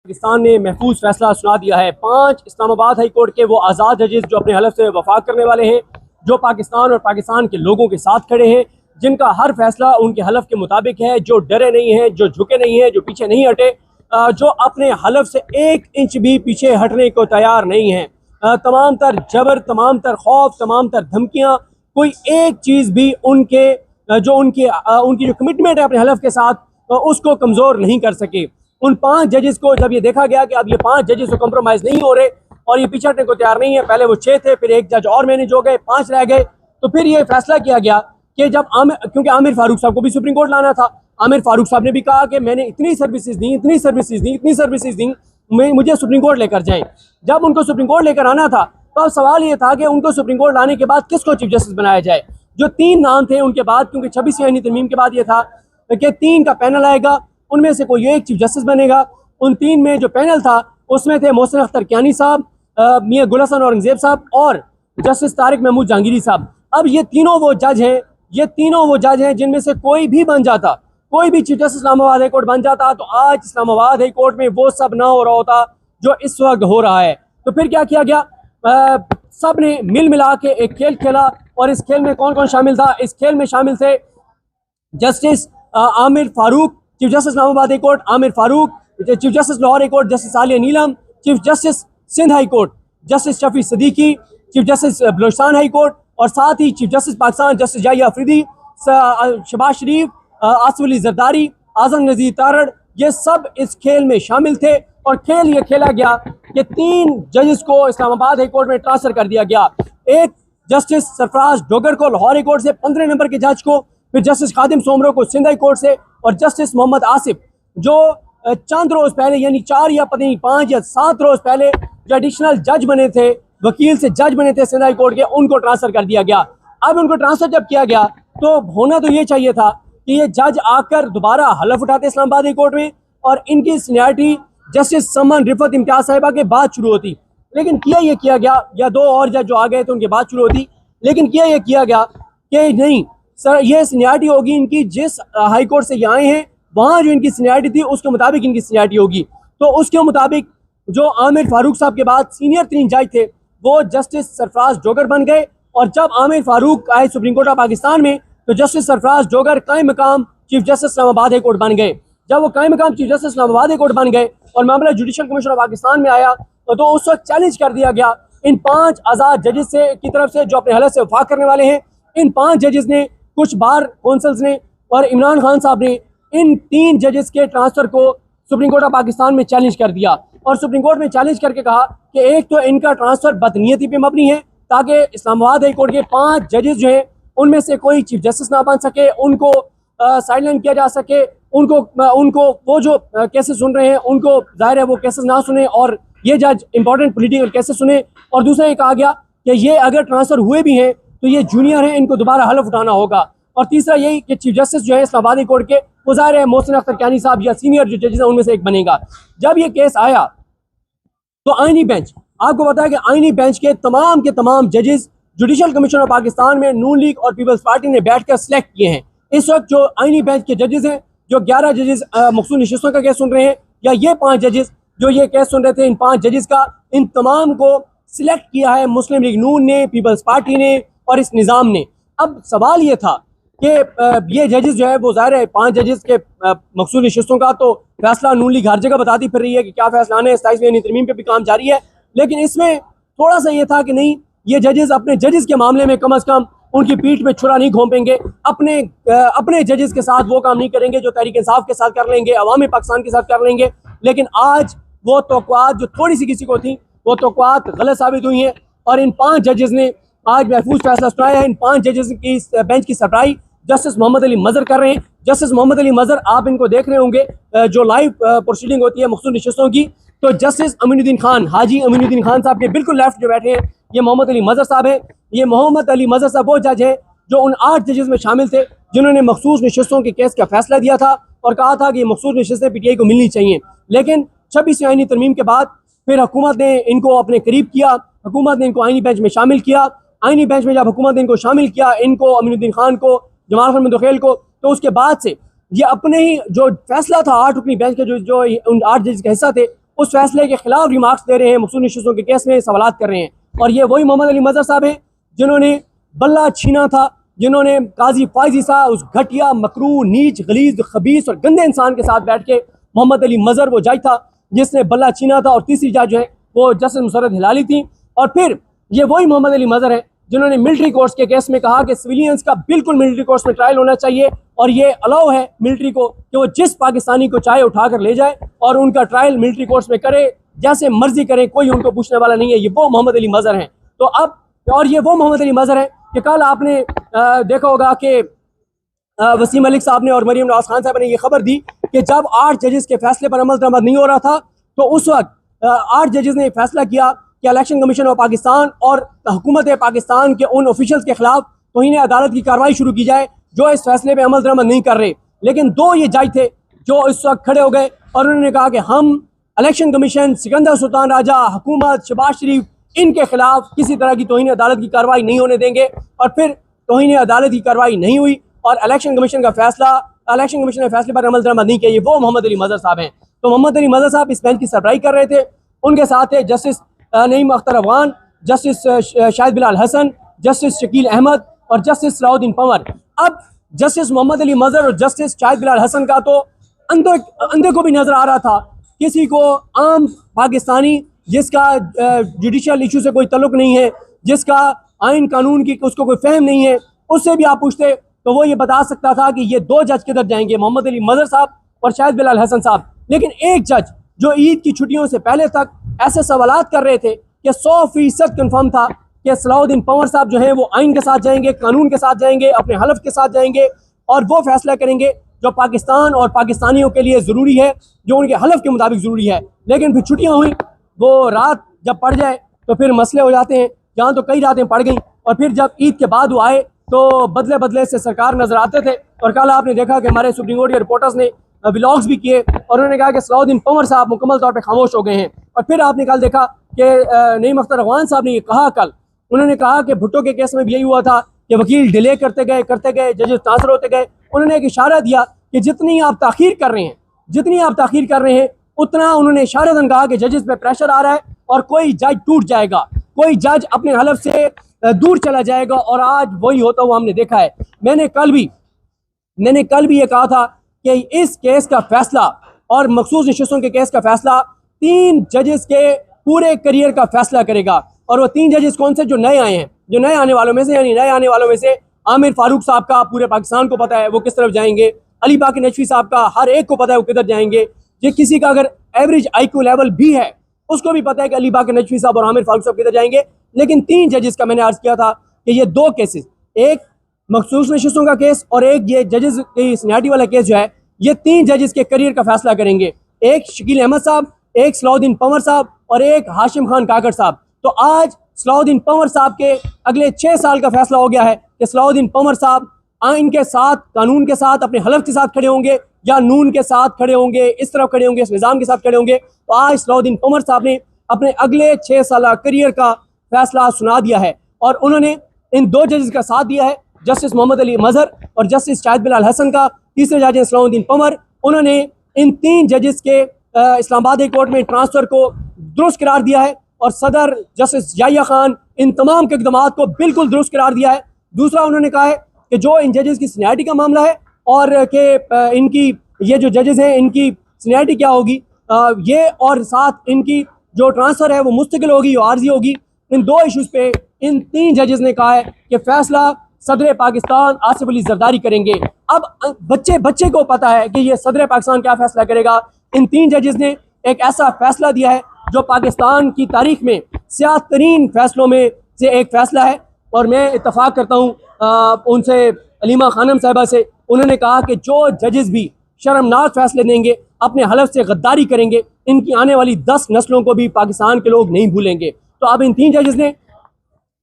पाकिस्तान ने महफूज फैसला सुना दिया है। 5 इस्लामाबाद हाई कोर्ट के वो आज़ाद जजेस जो अपने हलफ से वफा करने वाले हैं, जो पाकिस्तान और पाकिस्तान के लोगों के साथ खड़े हैं, जिनका हर फैसला उनके हलफ के मुताबिक है, जो डरे नहीं हैं, जो झुके नहीं हैं, जो पीछे नहीं हटे, जो अपने हलफ से 1 इंच भी पीछे हटने को तैयार नहीं हैं। तमाम तर जबर, तमाम तर खौफ, तमाम तर धमकियाँ, कोई एक चीज़ भी उनके उनकी जो कमिटमेंट है अपने हलफ के साथ उसको कमज़ोर नहीं कर सके। उन 5 जजेस को जब ये देखा गया कि अब ये 5 जजेस को कम्प्रोमाइज़ नहीं हो रहे और ये पीछे हटने को तैयार नहीं है, पहले वो 6 थे, फिर एक जज और मैनेज हो गए, 5 रह गए, तो फिर ये फैसला किया गया कि जब क्योंकि आमिर फारूक साहब को भी सुप्रीम कोर्ट लाना था, आमिर फारूक साहब ने भी कहा कि मैंने इतनी सर्विसेज दी, मुझे सुप्रीम कोर्ट लेकर जाएं। जब उनको सुप्रीम कोर्ट लेकर आना था तो अब सवाल ये था कि उनको सुप्रीम कोर्ट लाने के बाद किसको चीफ जस्टिस बनाया जाए। जो 3 नाम थे उनके बाद, क्योंकि 26वीं आईनी तरमीम के बाद ये था कि 3 का पैनल आएगा, उनमें से कोई एक चीफ जस्टिस बनेगा। उन 3 में जो पैनल था उसमें थे मोहसिन अख्तर कियानी साहब, मियां गुल हसन औरंगजेब साहब और जस्टिस तारिक महमूद जहांगीरी साहब। अब ये तीनों वो जज हैं जिनमें से कोई भी बन जाता, कोई भी chief justice Islamabad high court बन जाता तो आज इस्लामाबाद हाई कोर्ट में वो सब ना हो रहा होता जो इस वक्त हो रहा है। तो फिर क्या किया गया, सब ने मिल मिला के एक खेल खेला। और इस खेल में कौन कौन शामिल था? इस खेल में शामिल थे justice Amir Farooq, chief justice Islamabad high court Amir Farooq, chief justice Lahore high court justice Aalia Neelam, chief justice Sindh high court justice Shafi Siddiqui, chief justice Balochistan high court और साथ ही chief justice Pakistan justice Yahya Afridi, Shehbaz Sharif, Asif Ali Zardari, Azam Nazeer Tarar, ये सब इस खेल में शामिल थे। और खेल ये खेला गया कि 3 जजेस को इस्लामाबाद हाई कोर्ट में ट्रांसफर कर दिया गया। एक जस्टिस सरफराज डोगर को लाहौर हाई कोर्ट से, 15 नंबर के जज को, फिर जस्टिस खादिम सोमरो को सिंध हाई कोर्ट से, और जस्टिस मोहम्मद आसिफ जो चंद रोज पहले यानी 4 या पता नहीं 5 या 7 रोज पहले जो एडिशनल जज बने थे, वकील से जज बने थे सिंध हाई कोर्ट के, उनको ट्रांसफर कर दिया गया। अब उनको ट्रांसफर जब किया गया तो होना तो ये चाहिए था कि ये जज आकर दोबारा हलफ उठाते इस्लामाबाद हाई कोर्ट में और इनकी सीनियरिटी जस्टिस समन रिफत इम्तियाज साहिबा के बाद शुरू होती, लेकिन किया गया, या 2 और जज जो आ गए तो उनके बाद शुरू होती, लेकिन किया गया कि नहीं सर, ये सीनियरिटी होगी इनकी जिस हाई कोर्ट से ये आए हैं वहाँ जो इनकी सीनियरिटी थी उसके मुताबिक इनकी सीनियरिटी होगी। तो उसके मुताबिक जो आमिर फारूक साहब के बाद सीनियर 3 जज थे वो जस्टिस सरफराज डोगर बन गए। और जब आमिर फारूक आए सुप्रीम कोर्ट ऑफ पाकिस्तान में तो जस्टिस सरफराज डोगर कायम मकाम chief justice Islamabad high court बन गए। जब वो कायम मकाम chief justice Islamabad high court बन गए और मामला जुडिशल कमीशन ऑफ पाकिस्तान में आया तो उस वक्त चैलेंज कर दिया गया इन 5 आज़ाद जजेस से की तरफ से जो अपने हलफ से वफा करने वाले हैं। इन 5 जजेस ने, कुछ बार कौंसल्स ने और इमरान खान साहब ने इन 3 जजेस के ट्रांसफ़र को सुप्रीम कोर्ट ऑफ पाकिस्तान में चैलेंज कर दिया। और सुप्रीम कोर्ट में चैलेंज करके कहा कि एक तो इनका ट्रांसफ़र बदनीयती पे मबनी है ताकि इस्लामाबाद हाई कोर्ट के 5 जजेस जो हैं उनमें से कोई चीफ जस्टिस ना बन सके, उनको साइडलाइन किया जा सके, उनको वो जो केसेस सुन रहे हैं उनको जाहिर है वो केसेस ना सुने और ये जज इंपॉर्टेंट पॉलिटिकल केसेस सुने। और दूसरा ये कहा गया कि ये अगर ट्रांसफ़र हुए भी हैं तो ये जूनियर हैं, इनको दोबारा हलफ उठाना होगा। और तीसरा यही कि चीफ जस्टिस जो है इस्लामाबाद हाई कोर्ट के वो ज़ाहिर है मोहसिन अख्तर कियानी साहब या सीनियर जो जजेस हैं उनमें से एक बनेगा। जब ये केस आया तो आईनी बेंच, आपको पता है कि आईनी बेंच के तमाम जजेस जुडिशल कमीशन ऑफ पाकिस्तान में नून लीग और पीपल्स पार्टी ने बैठकर सेलेक्ट किए हैं। इस वक्त जो आईनी बेंच के जजेस हैं, जो 11 जजेस मखसूस नशिस्तों का केस सुन रहे हैं, या ये 5 जजेस जो ये केस सुन रहे थे, इन 5 जजेस का, इन तमाम को सिलेक्ट किया है मुस्लिम लीग नून ने, पीपल्स पार्टी ने और इस निज़ाम ने। अब सवाल ये था कि ये जजेस जो है वो ज़ाहिर है 5 जजेस के मखसूस नशिस्तों का तो फैसला नून लीग हर जगह बताती फिर रही है कि क्या फैसला आना है, 27वीं तरमीम पे भी काम जारी है। लेकिन इसमें थोड़ा सा ये था कि नहीं, ये जजेस अपने जजेस के मामले में कम अज़ कम उनकी पीठ में छुरा नहीं घोंपेंगे, अपने जजेस के साथ वो काम नहीं करेंगे जो तहरीक इंसाफ के साथ कर लेंगे, अवामी पाकिस्तान के साथ कर लेंगे। लेकिन आज वो तौक़ुआत जो थोड़ी सी किसी को थी वो तौक़ुआत गलत साबित हुई हैं और इन 5 जजेस ने आज महफूज फैसला सुनाया है। इन 5 जजेस की बेंच की सरबराही जस्टिस मोहम्मद अली मज़र कर रहे हैं। जस्टिस मोहम्मद अली मज़र, आप इनको देख रहे होंगे जो लाइव प्रोसीडिंग होती है मखसूस नशिस्तों की, तो जस्टिस अमीनुद्दीन खान, हाजी अमीनुद्दीन खान साहब के बिल्कुल लेफ्ट जो बैठे हैं ये मोहम्मद अली मज़र साहब हैं। ये मोहम्मद अली मज़र साहब वो जज हैं जो उन 8 जजेस में शामिल थे जिन्होंने मखसूस नशिस्तों के केस का फैसला दिया था और कहा था कि ये मखसूस नशिस्तें PTI को मिलनी चाहिए। लेकिन 26वीं आईनी तरमीम के बाद फिर हुकूमत ने इनको अपने करीब किया, हुकूमत ने इनको आईनी बेंच में शामिल किया। आईनी बेंच में जब हुकूमत ने इनको शामिल किया, इनको, अमीनुद्दीन खान को, जमाल खान मंदोखेल को, तो उसके बाद से ये अपने ही जो फैसला था 8 रुकनी बेंच के जो उन 8 जजेस का हिस्सा थे उस फैसले के खिलाफ रिमार्क्स दे रहे हैं, मखसूस नशिस्तों के केस में सवालात कर रहे हैं। और ये वही मोहम्मद अली मजहर साहब हैं जिन्होंने बल्ला छीना था, जिन्होंने काजी फायजी साहब उस घटिया मकरू नीच गलीज खबीस और गंदे इंसान के साथ बैठ के मोहम्मद अली मजहर वो जज था जिसने बल्ला छीना था, और तीसरी जज जो है वो जस्टिस मुसर्रत हिलाली थी। और फिर ये वही मोहम्मद अली मजहर है जिन्होंने मिलिट्री कोर्ट्स के केस में कहा कि सिविलियंस का बिल्कुल मिलिट्री कोर्ट्स में ट्रायल होना चाहिए, और ये अलाउ है मिलिट्री को कि वो जिस पाकिस्तानी को चाहे उठा कर ले जाए और उनका ट्रायल मिलिट्री कोर्ट्स में करे, जैसे मर्जी करे, कोई उनको पूछने वाला नहीं है। ये वो मोहम्मद अली मजहर हैं। तो अब और ये वो मोहम्मद अली मजहर हैं कि कल आपने देखा होगा कि वसीम मलिक साहब ने और मरीम नवाज खान साहब ने ये खबर दी कि जब 8 जजेस के फैसले पर अमल दरामद नहीं हो रहा था तो उस वक्त 8 जजेस ने फैसला किया कि इलेक्शन कमीशन ऑफ पाकिस्तान और हुकूमत पाकिस्तान के उन ऑफिशियल्स के खिलाफ तौहीन अदालत की कार्रवाई शुरू की जाए जो इस फैसले पर अमल दरामद नहीं कर रहे। लेकिन 2 ये जज थे जो इस वक्त खड़े हो गए और उन्होंने कहा कि हम इलेक्शन कमीशन, सिकंदर सुल्तान राजा, हुकूमत, शहबाज शरीफ, इनके खिलाफ किसी तरह की तौहीन अदालत की कार्रवाई नहीं होने देंगे। और फिर तौहीन अदालत की कार्रवाई नहीं हुई और इलेक्शन कमीशन ने फैसले पर अमल दरामद नहीं किया। ये वो मोहम्मद अली मजहर साहब हैं। तो मोहम्मद अली मजहर साहब इस बेंच की सरबराही कर रहे थे। उनके साथ थे justice Naeem Akhtar Afghan, justice Shahid Bilal Hasan, justice Shakeel Ahmed और जस्टिस सलाउद्दीन पंवर। अब जस्टिस मोहम्मद अली मजहर और जस्टिस शाहिद बिलाल हसन का तो अंधे को भी नजर आ रहा था, किसी को आम पाकिस्तानी जिसका जुडिशल इशू से कोई तल्लुक नहीं है, जिसका आइन कानून की उसको कोई फहम नहीं है, उससे भी आप पूछते तो वो ये बता सकता था कि ये 2 जज किधर जाएंगे, मोहम्मद अली मजहर साहब और शाहिद बिलाल हसन साहब। लेकिन एक जज जो ईद की छुट्टियों से पहले तक ऐसे सवालात कर रहे थे कि 100% कन्फर्म था कि सलाउद्दीन पंवर साहब जो हैं वो आइन के साथ जाएंगे, कानून के साथ जाएंगे, अपने हलफ के साथ जाएंगे और वो फैसला करेंगे जो पाकिस्तान और पाकिस्तानियों के लिए ज़रूरी है, जो उनके हलफ के मुताबिक ज़रूरी है। लेकिन फिर छुट्टियाँ हुई, वो रात जब पड़ जाए तो फिर मसले हो जाते हैं। जहाँ तो कई रातें पड़ गई और फिर जब ईद के बाद वो आए तो बदले बदले से सरकार नजर आते थे। और कल आपने देखा कि हमारे सुप्रीम कोर्ट के रिपोर्टर्स ने व्लॉग्स भी किए और उन्होंने कहा कि सलाउद्दीन पंवर साहब मुकम्मल तौर पे खामोश हो गए हैं। और फिर आपने कल देखा कि नईम अख्तर अफगान साहब ने ये कहा, कल उन्होंने कहा कि भुट्टो के केस में भी यही हुआ था कि वकील डिले करते गए, जजेस ट्रांसफर होते गए। उन्होंने एक इशारा दिया कि जितनी आप ताखीर कर रहे हैं उतना उन्होंने इशारतन कहा कि जजेस पे प्रेशर आ रहा है और कोई जज टूट जाएगा, कोई जज अपने हलफ से दूर चला जाएगा। और आज वही होता हुआ हमने देखा है। मैंने कल भी ये कहा था कि इस केस का फैसला और मखसूस नशिस्तों के केस का फैसला 3 जजेस के पूरे करियर का फैसला करेगा। और वो 3 जजेस कौन से? जो नए आए हैं, जो नए आने वालों में से, यानी नए आने वालों में से आमिर फारूक साहब का पूरे पाकिस्तान को पता है वो किस तरफ जाएंगे, अली बाकी नजफी साहब का हर एक को पता है वो किधर जाएंगे। ये किसी का अगर एवरेज IQ लेवल भी है उसको भी पता है कि अली बाकी नजफी साहब और आमिर फारूक साहब किधर जाएंगे। लेकिन 3 जजेस का मैंने अर्ज किया था कि ये 2 केसेस, एक मखसूस नशिस्तों का केस और एक ये जजेस की सीनियरिटी वाला केस जो है, ये 3 जजेस के करियर का फैसला करेंगे। एक शकील अहमद साहब, एक सलाउद्दीन पंवर साहब और एक हाशिम खान काकड़ साहब। तो आज सलाउद्दीन पंवर साहब के अगले 6 साल का फैसला हो गया है कि सलाउद्दीन पंवर साहब आइन के साथ, कानून के साथ, अपने हलफ के साथ खड़े होंगे या नून के साथ खड़े होंगे, इस तरफ खड़े होंगे, इस निज़ाम के साथ खड़े होंगे। तो आज सलाउद्दीन पंवर साहब ने अपने अगले 6 साल करियर का फैसला सुना दिया है और उन्होंने इन 2 जजेस का साथ दिया है, जस्टिस मोहम्मद अली मजहर और जस्टिस शाहिद बिलाल हसन का। तीसरे जज हैं सलाउद्दीन पंवर। उन्होंने इन 3 जजेस के इस्लामाबाद हाई कोर्ट में ट्रांसफ़र को दुरुस्त करार दिया है और सदर जस्टिस याहिया खान इन तमाम के इक़दामात को बिल्कुल दुरुस्त करार दिया है। दूसरा, उन्होंने कहा है कि जो इन जजेस की सीनियरिटी का मामला है और कि इनकी ये जो जजेस हैं इनकी सीनियरिटी क्या होगी, ये और साथ इनकी जो ट्रांसफ़र है वो मुस्तकिल होगी या आर्जी होगी। इन 2 इशूज़ पे इन 3 जजेस ने कहा है कि फ़ैसला सदर पाकिस्तान आसिफ अली जरदारी करेंगे। अब बच्चे को पता है कि ये सदर पाकिस्तान क्या फ़ैसला करेगा। इन 3 जजेस ने एक ऐसा फ़ैसला दिया है जो पाकिस्तान की तारीख में स्याह तरीन फ़ैसलों में से एक फ़ैसला है। और मैं इत्तफ़ाक़ करता हूँ उनसे, अलीमा खानम साहिबा से। उन्होंने कहा कि जो जजेस भी शर्मनाक फ़ैसले देंगे, अपने हलफ से गद्दारी करेंगे, इनकी आने वाली 10 नस्लों को भी पाकिस्तान के लोग नहीं भूलेंगे। तो अब इन 3 जजेस ने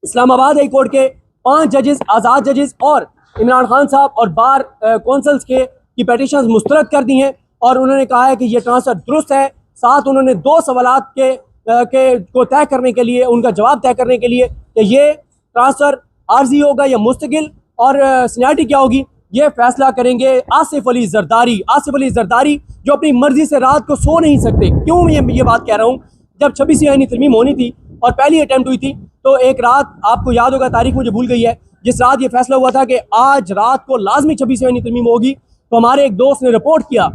इस्लामाबाद हाई कोर्ट के 5 जजेस, आज़ाद जजेस और इमरान खान साहब और बार कौंसल्स की पेटिशंस मुस्तरद कर दी हैं और उन्होंने कहा है कि ये ट्रांसफ़र दुरुस्त है। साथ उन्होंने 2 सवालात को तय करने के लिए, उनका जवाब तय करने के लिए कि ये ट्रांसफ़र आर्जी होगा या मुस्तकिल और सीनियरिटी क्या होगी, ये फैसला करेंगे आसिफ अली जरदारी। आसिफ अली जरदारी जो अपनी मर्जी से रात को सो नहीं सकते। क्यों ये बात कह रहा हूँ, जब 26 आईनी तरमीम होनी थी और पहली अटैम्प्ट हुई थी, तो एक रात आपको याद होगा, तारीख मुझे भूल गई है, जिस रात ये फैसला हुआ था कि आज रात को लाजमी 26 आईनी तरमीम होगी, तो हमारे एक दोस्त ने रिपोर्ट किया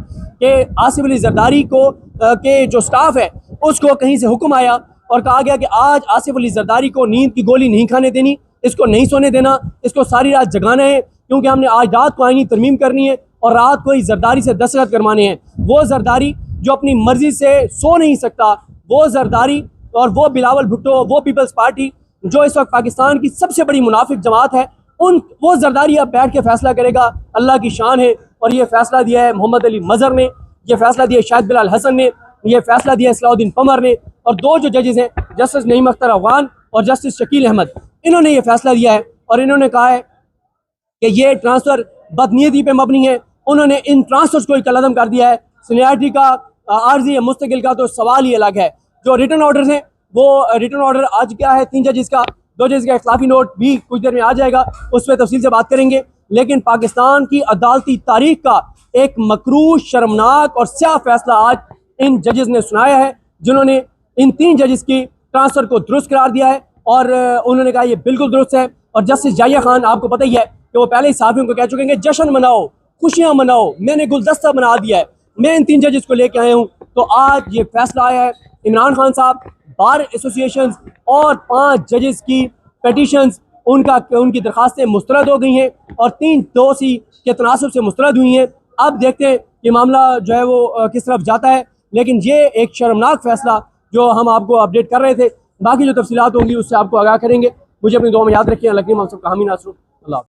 कि आसिफ अली जरदारी को के जो स्टाफ है उसको कहीं से हुक्म आया और कहा गया कि आज आसिफ अली जरदारी को नींद की गोली नहीं खाने देनी, इसको नहीं सोने देना, इसको सारी रात जगाना है, क्योंकि हमने आज रात को आईनी तरमीम करनी है और रात को ही जरदारी से दस्तखत करवाने हैं। वो जरदारी जो अपनी मर्जी से सो नहीं सकता, वो जरदारी और वो बिलावल भुट्टो, वो पीपल्स पार्टी जो इस वक्त पाकिस्तान की सबसे बड़ी मुनाफिक जमात है, वो जरदारी अब बैठ के फैसला करेगा। अल्लाह की शान है। और ये फैसला दिया है मोहम्मद अली मजहर ने, ये फैसला दिया है शाहिद बिलाल हसन ने, ये फैसला दिया है सलाउद्दीन पमर ने, और दो जो जजेस हैं जस्टिस नईम अख्तर अफगान और जस्टिस शकील अहमद, इन्होंने ये फैसला दिया है और इन्होंने कहा है कि ये ट्रांसफ़र बदनीयती पे मबनी है। उन्होंने इन ट्रांसफर्स को कलअदम कर दिया है। सीनियरिटी का, आर्जी या मुस्तकिल का तो सवाल ही अलग है। जो रिटर्न ऑर्डर्स हैं, वो रिटर्न ऑर्डर आज क्या है, 3 जजेस का, 2 जजेस का इख्लाफी नोट भी कुछ देर में आ जाएगा, उस पर तफसील से बात करेंगे। लेकिन पाकिस्तान की अदालती तारीख का एक मकरूह, शर्मनाक और स्याह फैसला आज इन जजेस ने सुनाया है, जिन्होंने इन 3 जजेस की ट्रांसफ़र को दुरुस्त करार दिया है और उन्होंने कहा ये बिल्कुल दुरुस्त है। और जस्टिस जाहिया खान, आपको पता ही है कि वो पहले ही साथियों को कह चुके हैं कि जश्न मनाओ, खुशियाँ मनाओ, मैंने गुलदस्ता बना दिया है, मैं इन 3 जजेस को लेके आया हूँ। तो आज ये फैसला आया है। इमरान खान साहब, बार एसोसिएशन और 5 जजेस की पेटिशंस, उनकी दरखास्तें मुस्तरद हो गई हैं और 3 दोषी के तनासब से मुस्तरद हुई हैं। अब देखते हैं कि मामला जो है वो किस तरफ जाता है। लेकिन ये एक शर्मनाक फैसला जो हम आपको अपडेट कर रहे थे, बाकी जो तफसीलात होंगी उससे आपको आगाह करेंगे। मुझे अपनी दुआ में याद रखिए। लकीम हम सब का हामी नासरू।